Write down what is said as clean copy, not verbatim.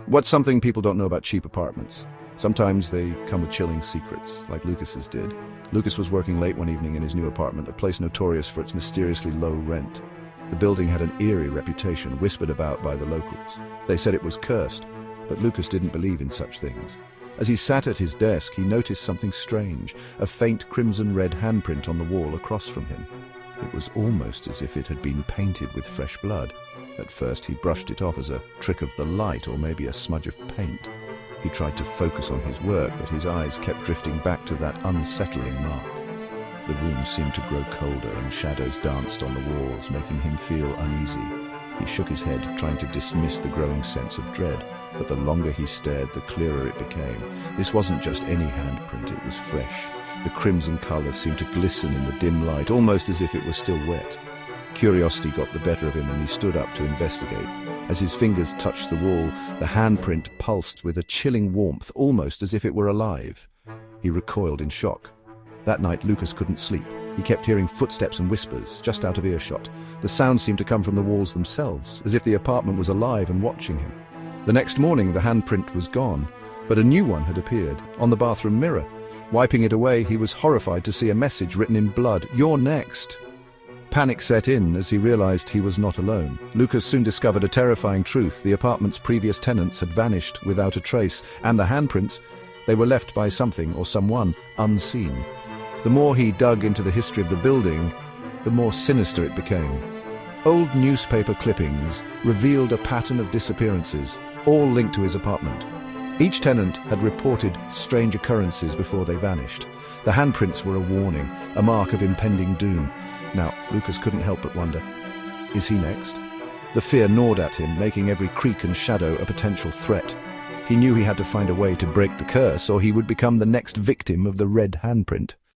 What's something people don't know about cheap apartments? Sometimes they come with chilling secrets, like Lucas's did. Lucas was working late one evening in his new apartment, a place notorious for its mysteriously low rent. The building had an eerie reputation, whispered about by the locals. They said it was cursed, but Lucas didn't believe in such things. As he sat at his desk, he noticed something strange, a faint crimson-red handprint on the wall across from him. It was almost as if it had been painted with fresh blood. At first he brushed it off as a trick of the light or maybe a smudge of paint. He tried to focus on his work, but his eyes kept drifting back to that unsettling mark. The room seemed to grow colder and shadows danced on the walls, making him feel uneasy. He shook his head, trying to dismiss the growing sense of dread, but the longer he stared, the clearer it became. This wasn't just any handprint, it was fresh. The crimson color seemed to glisten in the dim light, almost as if it was still wet. Curiosity got the better of him and he stood up to investigate. As his fingers touched the wall, the handprint pulsed with a chilling warmth, almost as if it were alive. He recoiled in shock. That night, Lucas couldn't sleep. He kept hearing footsteps and whispers, just out of earshot. The sound seemed to come from the walls themselves, as if the apartment was alive and watching him. The next morning, the handprint was gone, but a new one had appeared, on the bathroom mirror. Wiping it away, he was horrified to see a message written in blood, "You're next." Panic set in as he realized he was not alone. Lucas soon discovered a terrifying truth. The apartment's previous tenants had vanished without a trace, and the handprints, they were left by something or someone unseen. The more he dug into the history of the building, the more sinister it became. Old newspaper clippings revealed a pattern of disappearances, all linked to his apartment. Each tenant had reported strange occurrences before they vanished. The handprints were a warning, a mark of impending doom. Now, Lucas couldn't help but wonder, is he next? The fear gnawed at him, making every creak and shadow a potential threat. He knew he had to find a way to break the curse, or he would become the next victim of the red handprint.